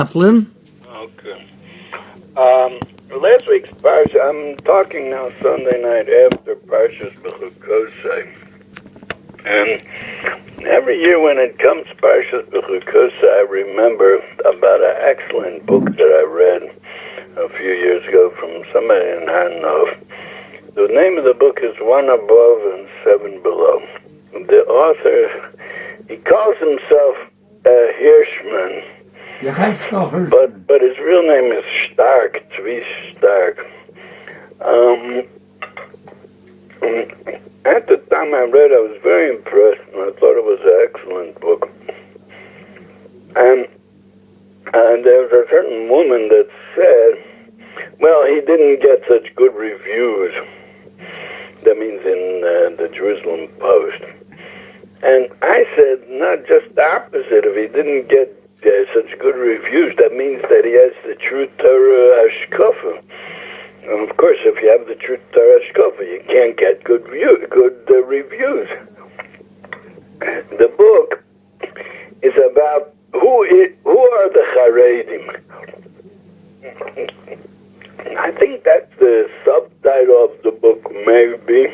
Chaplain? Okay. Last week's Parsha, I'm talking now Sunday night after Parshas B'chukosai. And every year when it comes Parshas B'chukosai, I remember about an excellent book that I read a few years ago from somebody in Hanov. The name of the book is One Above and Seven Below. The author, he calls himself Hirshman. Yehezkal hirshman. But his real name is Stark, Tzvi Stark. At the time I read, I was very impressed, and I thought it was an excellent book. And there was a certain woman that said, well, he didn't get such good reviews. That means in the Jerusalem Post. And I said, not just the opposite. If he didn't get such good reviews, that means that he has the true Torah Ashkafa. And of course, if you have the true Torah Ashkafa, you can't get good reviews. The book is about who are the Haredim. I think that's the subtitle of the book, maybe.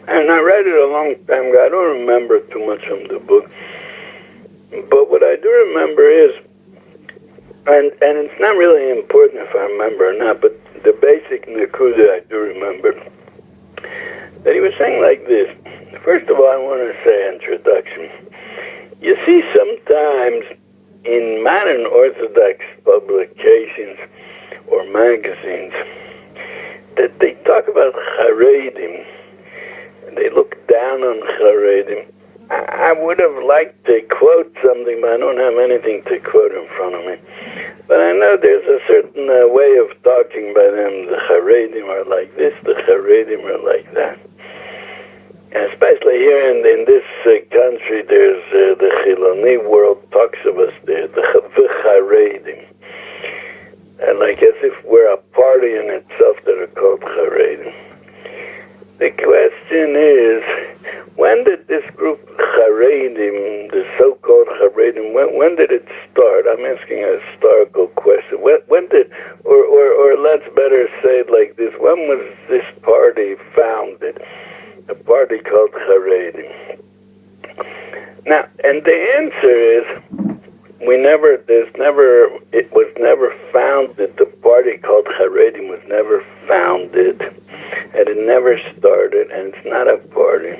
And I read it a long time ago. I don't remember too much from the book. But what I do remember is, and it's not really important if I remember or not, but the basic nakuda I do remember, that he was saying like this. First of all, I want to say introduction. You see sometimes in modern Orthodox publications or magazines that they talk about Haredim, and they look down on Haredim. I would have liked to quote something, but I don't have anything to quote in front of me. But I know there's a certain way of talking by them. The Haredim are like this, the Haredim are like that. And especially here in this country, there's the Chiloni world talks of us there, the Haredim. And like as if we're a party in itself that are called Haredim. The question is, when did this group Haredim, the so-called Haredim, when did it start? I'm asking a historical question. When did, or let's better say it like this, when was this party founded? A party called Haredim. Now, and the answer is, it was never founded. The party called Haredim was never founded, and it never started, and it's not a party.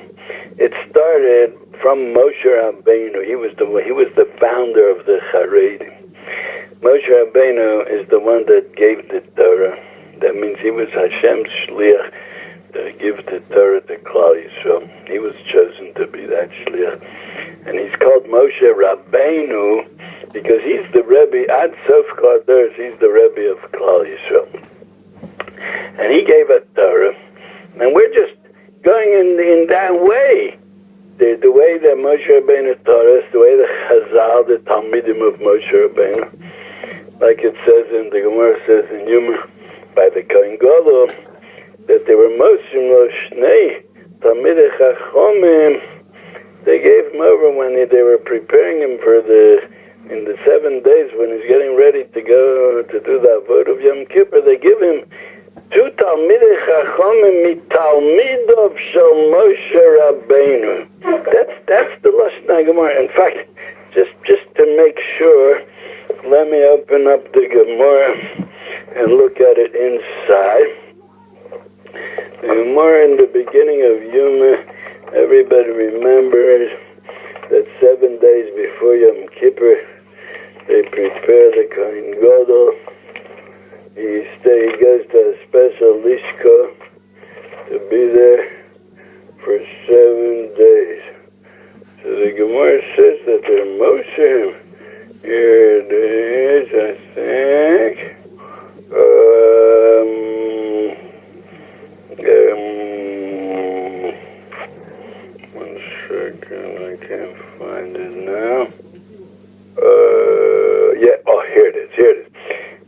It started from Moshe Rabbeinu. He was the founder of the Haredim. Moshe Rabbeinu is the one that gave the Torah. That means he was Hashem's shliach to give the Torah to Klal Yisrael. He was chosen to be that shliach, and he's called Moshe Rabbeinu because he's the Rebbe, Ad Sof Kadosh, he's the Rebbe of Klal Yisrael. And he gave a Torah. And we're just going in that way. The way that Moshe Rabbeinu taught us, the way the Chazal, the Talmidim of Moshe Rabbeinu, like it says in the Gemara, says in Yuma, by the Kohen Gadol, that they were Moshe Shnei, Talmidei Chachomim. They gave him over when they were preparing him for in the 7 days when he's getting ready to go to do the Avodah of Yom Kippur, they give him two Talmidei Chachomim mitalmidov shel Moshe Rabbeinu. That's the Lashon HaGemara. In fact, just to make sure, let me open up the Gemara and look at it inside. The Gemara in the beginning of Yuma, everybody remembers that 7 days before Yom Kippur, they prepare the Kohen Gadol. He goes to a special lishka to be there for 7 days. So the Gemara says that they're Moshe. Here it is, I think. One second, I can't find it now. Here it is.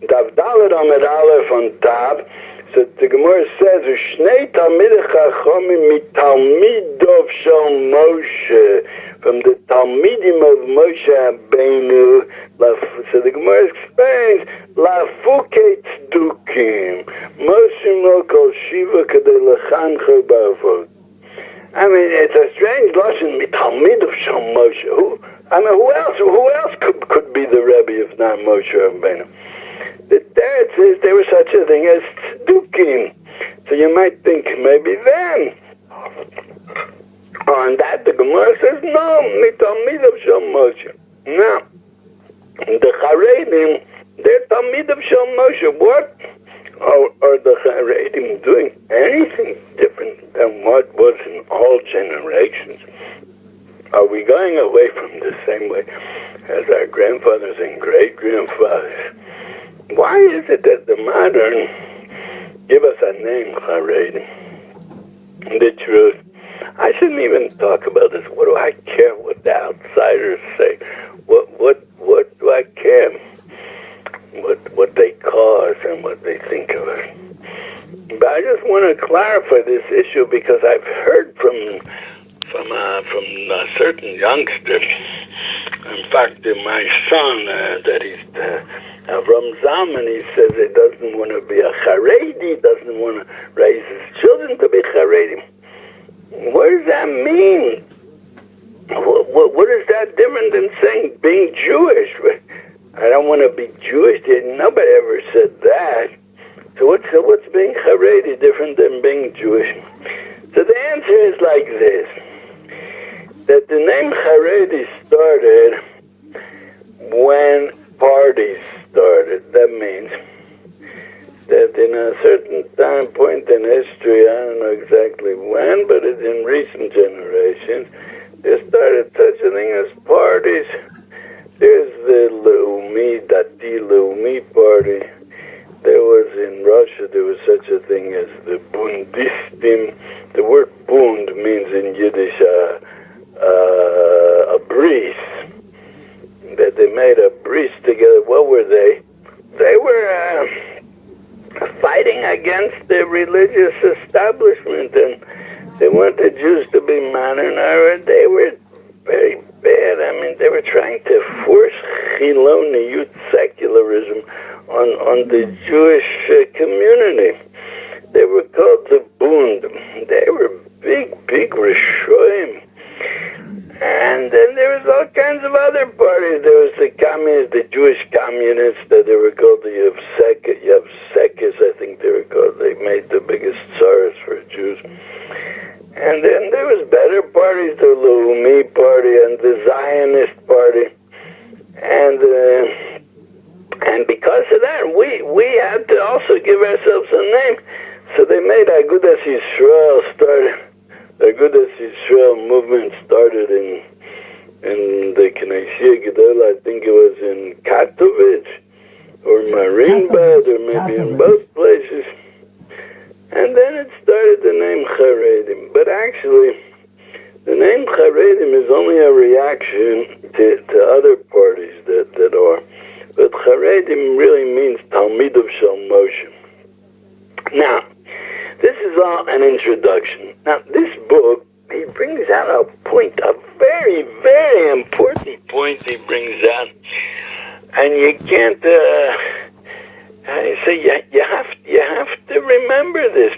Dav Dalet Amid Aleph on top. So the Gemara says, "Shnei Talmidei Chachomim mitalmidov shel Moshe." from the Talmidim of Moshe Rabbeinu. So the Gemara explains, Lafuket Dukim, Moshe Lo Kol Shiva Kadei Lechancho Ba'avod. I mean, it's a strange lesson, Talmid of Shal Moshe. Who else could be the Rebbe if not Moshe Rabbeinu? There it says there was such a thing as Tzdukim. So you might think maybe then. On that the Gemara says, no, Talmid of Shal Moshe. Now, the Haredim, they're Talmid of Shal Moshe. What are the Haredim doing anything different than what was in all generations? Are we going away from the same way as our grandfathers and great-grandfathers? Why is it that the modern give us a name, Haredim? The truth, I shouldn't even talk about this. What do I care what the outsiders say? What do I care? What they cause and what they think of us. But I just want to clarify this issue because I've heard from a certain youngster. In fact, my son, that he's from Zalman, he says he doesn't want to be a haredi, doesn't want to raise his children to be haredi. What does that mean? What is that different than saying being Jewish? I don't want to be Jewish. Nobody ever said that. So what's being haredi different than being Jewish? So the answer is like this. That the name haredi started when parties started. That means that in a certain time point in history, I don't know exactly when, but it's in recent generations, there started such a thing as parties. There's the Dati Leumi party. There was in Russia, there was such a thing as the Bundistim. The word Bund means in Yiddish a bris. That they made a bris together. What were they? They were fighting against the religious establishment, and they wanted Jews to be modern. They were very bad. I mean, they were trying to force chiloniyut, secularism, on the Jewish community. They were called the Bund. They were big rishoim. And then there was all kinds of other parties. There was the communists, the Jewish communists, that they were called the Yehezkal, I think they were called. They made the biggest tsars for Jews. And then there was better parties, the Leumi party and the Zionist party. And because of that, we had to also give ourselves a name. So they made Agudas Yisrael started. The Agudas Yisrael movement started in the Knesset Gedola. I think it was in Katowice or Marienbad or maybe in both places. And then it started the name Haredim. But actually, the name Haredim is only a reaction to other parties that are. But Haredim really means Talmid of Shal Moshe. Now, this is all an introduction. Now, this book, he brings out a point, a very, very important point he brings out. And you can't, you have to remember this.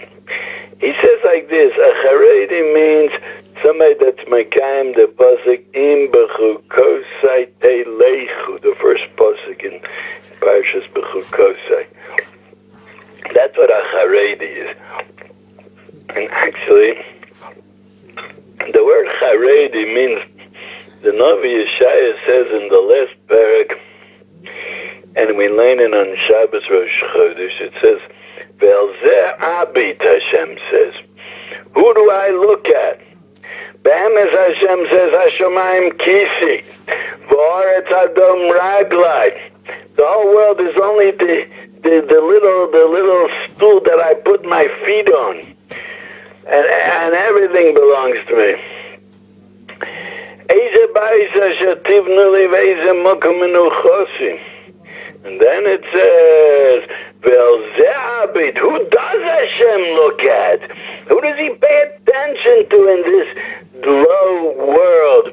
He says like this, a haredi means somebody that's mekayim the pasuk im bechukosai teilechu, the first pasuk in Parshas Bechukosai. That's what a haredi is. And actually, the word haredi means, the Navi Yeshaya says in the last parak, and we learn it on Shabbos Rosh Chodesh, it says, Ve'al abit, Hashem says. Who do I look at? Be'emes Hashem says, Hashemayim kisi, v'aretz adom raglai. The whole world is only the little stool that I put my feet on. And everything belongs to me. And then it says, who does Hashem look at? Who does he pay attention to in this low world?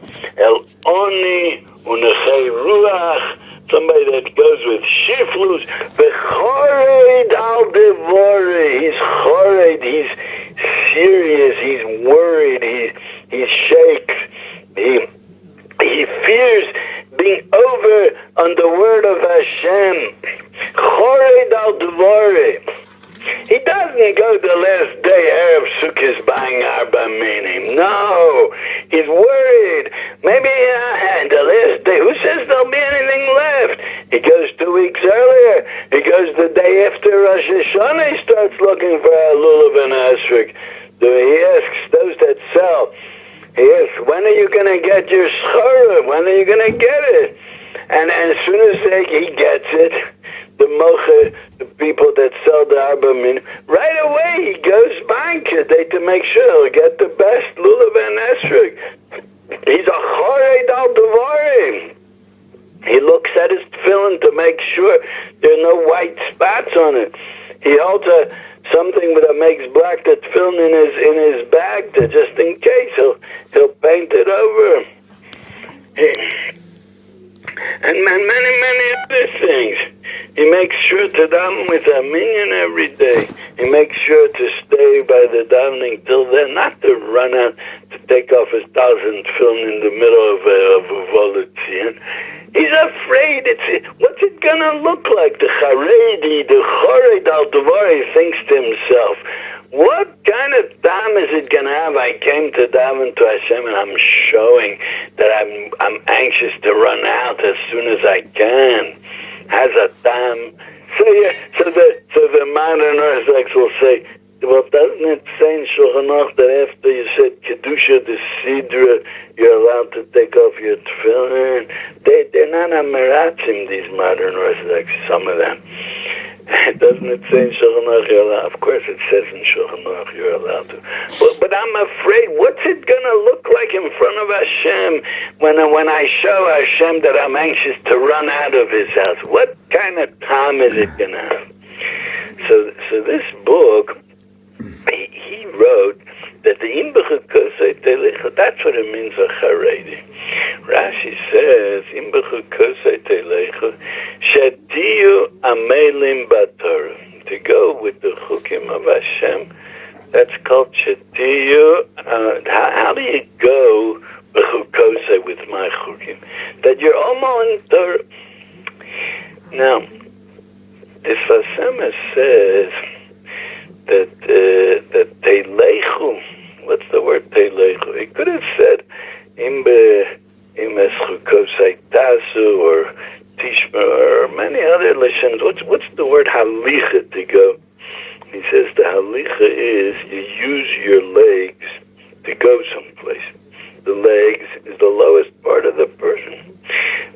word of Hashem. Chored al Dvore. He doesn't go the last day Erev Sukkot buying Arba Minim. No, he's worried. Maybe the last day. Who says there'll be anything left? He goes 2 weeks earlier. He goes the day after Rosh Hashanah. He starts looking for a lulav and asrik. He asks those that sell. He asks, when are you going to get your schara? When are you going to get it? And as soon as he gets it, the mocha, the people that sell the Arba Minim, right away he goes buying kedei to make sure he'll get the best lulav and esrog. He's a chored al devarim. He looks at his tefillin to make sure there are no white spots on it. He holds something that makes black the tefillin in his bag to just in case he'll paint it over. And many other things. He makes sure to daven with a minyan every day. He makes sure to stay by the davening till then, not to run out to take off his 1,000 tefillin in the middle of a volunteer. He's afraid. What's it gonna look like? The haredi, the chored al devar, he thinks to himself, what kind of time is it gonna have? I came to daven to Hashem and I'm showing that I'm anxious to run out as soon as I can. Has a time. So the modern Orthodox will say, well, doesn't it say in Shulchan Aruch that after you said Kedusha the Sidra, you're allowed to take off your tefillin? They're not ameratzim, these modern Orthodox, some of them. Doesn't it say in Shulchan Aruch you're allowed? Of course it says in Shulchan Aruch you're allowed to. But I'm afraid, what's it going to look like in front of Hashem when I show Hashem that I'm anxious to run out of his house? What kind of time is it going to have? So this book, he wrote that the Imbechu Kosei Telecha, that's what it means a haredi. Rashi says, Imbechu Kosei Telecha, Shetiyu Amelim Batorah. To go with the chukim of Hashem, that's called Shetiyu. How do you go Kosei with my chukim? That you're almost in Torah. Now, this Vasema says that Teilechu, what's the word Teilechu? He could have said Im Eschukosei Tasu or Tishma or many other lishons. What's the word Halicha to go? He says the Halicha is you use your legs to go someplace. The legs is the lowest part of the person.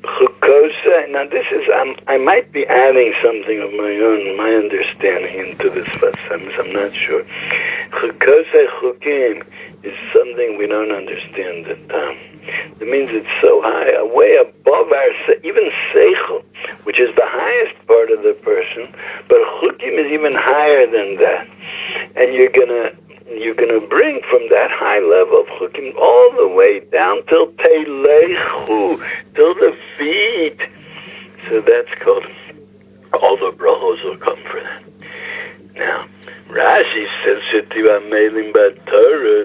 Chukosei, now this is, I might be adding something of my understanding into this Vasemis, I'm not sure. Chukosei chukim is something we don't understand at time. It means it's so high, way above our, even seichel, which is the highest part of the person, but chukim is even higher than that. And you're gonna bring from that high level of chukim all the way down till teilechu, till the feet. So that's called, all the brachos will come for that. Now, Rashi says,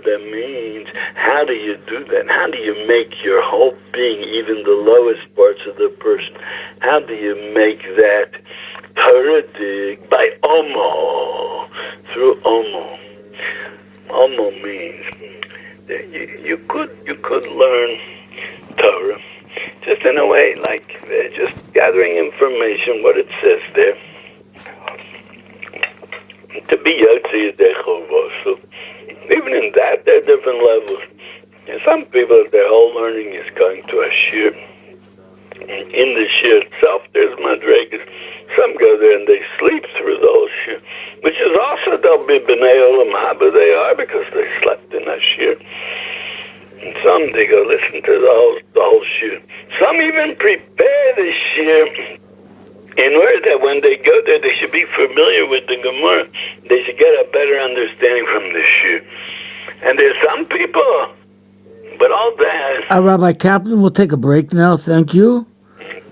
that means, how do you do that? How do you make your whole being, even the lowest parts of the person, how do you make that Toradig by Omo, through Omo? Omo means that you could learn Torah just in a way like just gathering information, what it says there. To be Yotzi Yedei, even in that, there are different levels. And some people, their whole learning is going to a shir. And in the shir itself, there's madregas. Some go there and they sleep through the whole shir, which is also, they'll be b'nei olam haba, they are, because they slept in a shir. And some, they go listen to the whole shir. Some even prepare the shir in order that when they go there, they should be familiar with the Gemara. They should get a better understanding from the shir. And there's some people, but all that. Rabbi Kaplan, we'll take a break now. Thank you.